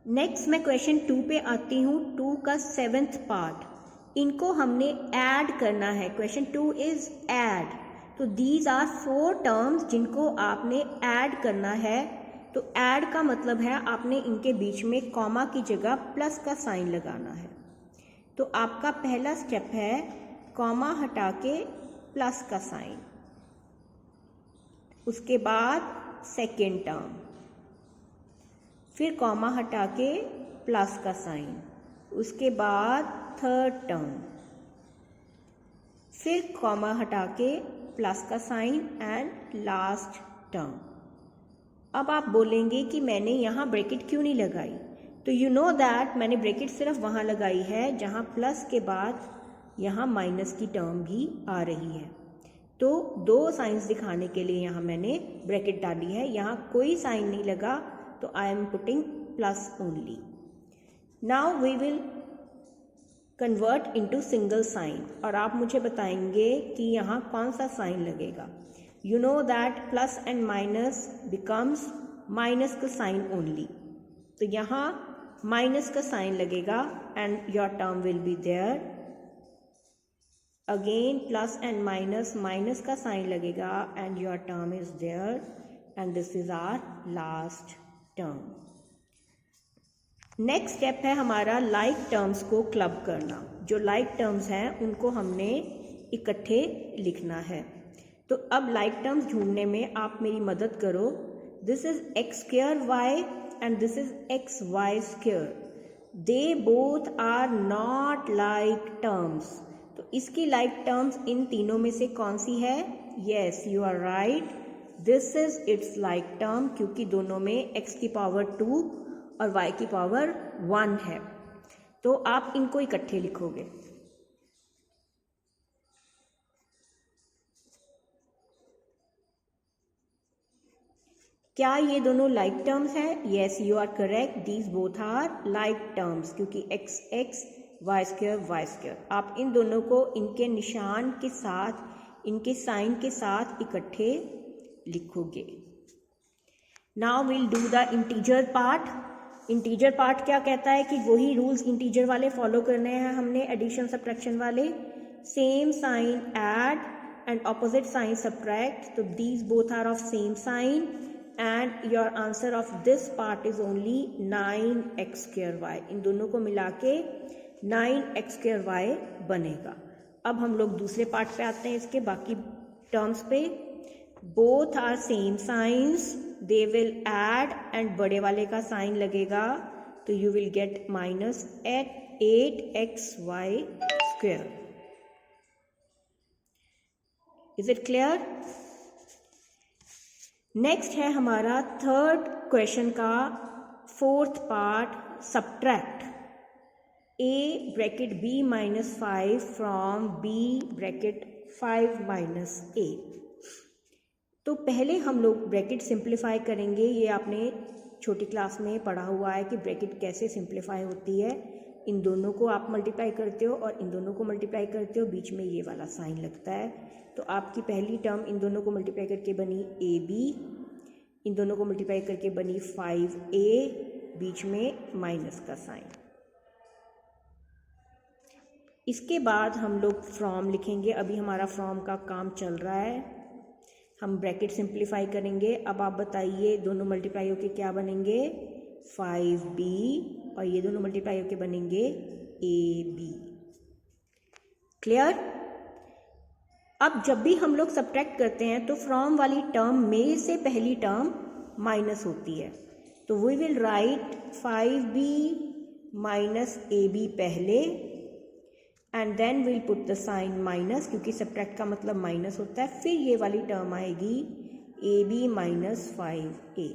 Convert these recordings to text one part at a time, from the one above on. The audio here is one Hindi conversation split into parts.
नेक्स्ट मैं क्वेश्चन 2 पे आती हूँ। 2 का 7th पार्ट, इनको हमने ऐड करना है। Question 2 is add. तो दीज आर 4 टर्म्स जिनको आपने ऐड करना है। तो ऐड का मतलब है आपने इनके बीच में कॉमा की जगह प्लस का साइन लगाना है। तो आपका पहला स्टेप है कॉमा हटा के प्लस का साइन, उसके बाद सेकेंड टर्म, फिर कॉमा हटा के प्लस का साइन, उसके बाद थर्ड टर्म, फिर कॉमा हटा के प्लस का साइन एंड लास्ट टर्म। अब आप बोलेंगे कि मैंने यहाँ ब्रैकेट क्यों नहीं लगाई? तो यू नो दैट मैंने ब्रैकेट सिर्फ वहाँ लगाई है जहाँ प्लस के बाद यहाँ माइनस की टर्म भी आ रही है। तो 2 साइंस दिखाने के लिए यहाँ मैंने ब्रैकेट डाली है। यहाँ कोई साइन नहीं लगा तो I am putting plus only. Now we will convert into single sign और आप मुझे बताएंगे कि यहाँ कौन सा साइन लगेगा। You know that plus and minus becomes minus का साइन ओनली। तो यहाँ माइनस का साइन लगेगा and your term will be there. Again plus and minus, minus का साइन लगेगा and your term is there and this is our last term. Next step है हमारा लाइक टर्म्स को क्लब करना। जो लाइक टर्म्स हैं उनको हमने इकट्ठे लिखना है। तो अब लाइक टर्म्स ढूंढने में आप मेरी मदद करो। This is x square y and this is x y square. They both are not like terms. तो इसकी लाइक टर्म्स इन तीनों में से कौन सी है? Yes, you are right, this is it's like term, क्योंकि दोनों में x की पावर 2 और y की पावर 1 है। तो आप इनको इकट्ठे लिखोगे। क्या ये दोनों लाइक टर्म्स हैं? Yes, you are correct, these both are like terms, क्योंकि x x y square y square. आप इन दोनों को इनके निशान के साथ, इनके साइन के साथ इकट्ठे लिखोगे। Now will do the integer part. Integer part क्या कहता है कि वही रूल्स इंटीजर वाले फॉलो करने हैं हमने, एडिशन सब्ट्रैक्शन वाले। Same sign add and opposite sign subtract. तो these both are of same sign and your answer of this part is only 9x square y. इन दोनों को मिला के 9x स्क्वायर वाई बनेगा। अब हम लोग दूसरे पार्ट पे आते हैं, इसके बाकी टर्म्स पे। Both are same signs, they will add and बड़े वाले का साइन लगेगा तो you will get minus 8xy square. Is it clear? Next है हमारा थर्ड क्वेश्चन का 4th part, subtract a bracket b minus 5 from b bracket 5 minus a। तो पहले हम लोग ब्रैकेट सिंप्लीफाई करेंगे। ये आपने छोटी क्लास में पढ़ा हुआ है कि ब्रैकेट कैसे सिंप्लीफाई होती है। इन दोनों को आप मल्टीप्लाई करते हो और इन दोनों को मल्टीप्लाई करते हो, बीच में ये वाला साइन लगता है। तो आपकी पहली टर्म इन दोनों को मल्टीप्लाई करके बनी ab, इन दोनों को मल्टीप्लाई करके बनी 5a, बीच में माइनस का साइन। इसके बाद हम लोग फ्रॉम लिखेंगे। अभी हमारा फ्रॉम का काम चल रहा है, हम ब्रैकेट सिंप्लीफाई करेंगे। अब आप बताइए दोनों मल्टीप्लाई होके क्या बनेंगे? 5b, और ये दोनों मल्टीप्लाई होके बनेंगे ab। क्लियर? अब जब भी हम लोग सब्ट्रैक्ट करते हैं तो फ्रॉम वाली टर्म में से पहली टर्म माइनस होती है। तो we will write 5b minus ab पहले and then will put the sign minus, क्योंकि सब्ट्रैक्ट का मतलब माइनस होता है। फिर ये वाली टर्म आएगी ab minus 5a।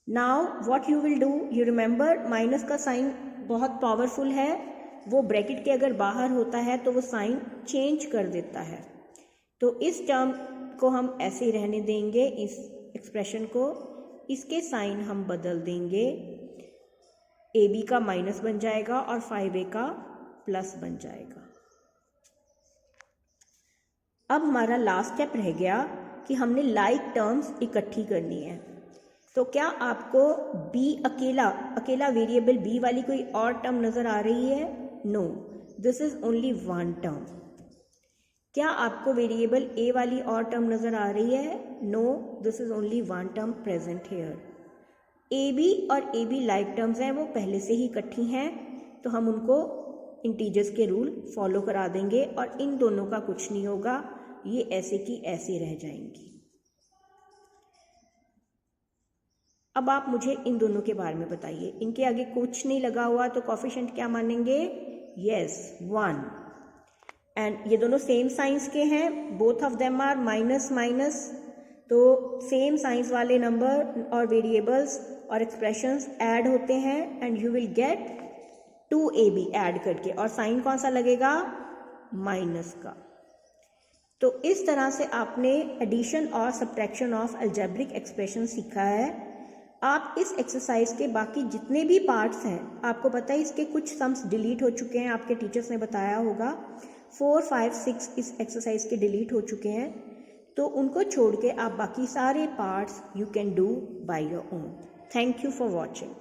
Now what you will do, you remember minus का साइन बहुत पावरफुल है, वो ब्रैकेट के अगर बाहर होता है तो वो साइन चेंज कर देता है। तो इस टर्म को हम ऐसे ही रहने देंगे, इस एक्सप्रेशन को। इसके साइन हम बदल देंगे, ab का माइनस बन जाएगा और 5a का प्लस बन जाएगा। अब हमारा लास्ट स्टेप रह गया कि हमने लाइक टर्म्स इकट्ठी करनी है। तो क्या आपको b अकेला वेरिएबल b वाली कोई और टर्म नज़र आ रही है? No, this is only one term. क्या आपको वेरिएबल a वाली और टर्म नज़र आ रही है? No, this is only one term present here. ab और ab लाइक टर्म्स हैं, वो पहले से ही इकट्ठी हैं, तो हम उनको इंटीजर्स के रूल फॉलो करा देंगे और इन दोनों का कुछ नहीं होगा, ये ऐसे की ऐसे रह जाएंगी। अब आप मुझे इन दोनों के बारे में बताइए, इनके आगे कुछ नहीं लगा हुआ तो कोफिशिएंट क्या मानेंगे? यस, 1। एंड ये दोनों सेम साइंस के हैं, both of them are minus minus, तो सेम साइंस वाले नंबर और वेरिएबल्स और एक्सप्रेशंस ऐड होते हैं and you will get 2ab add करके, और साइन कौन सा लगेगा? माइनस का। तो इस तरह से आपने एडिशन और सब्ट्रैक्शन ऑफ अलजेब्रिक एक्सप्रेशन सीखा है। आप इस एक्सरसाइज के बाकी जितने भी पार्ट्स हैं, आपको पता है इसके कुछ सम्स डिलीट हो चुके हैं, आपके टीचर्स ने बताया होगा, 4, 5, 6 इस एक्सरसाइज के डिलीट हो चुके हैं, तो उनको छोड़ के आप बाकी सारे parts you can do by your own. Thank you for watching.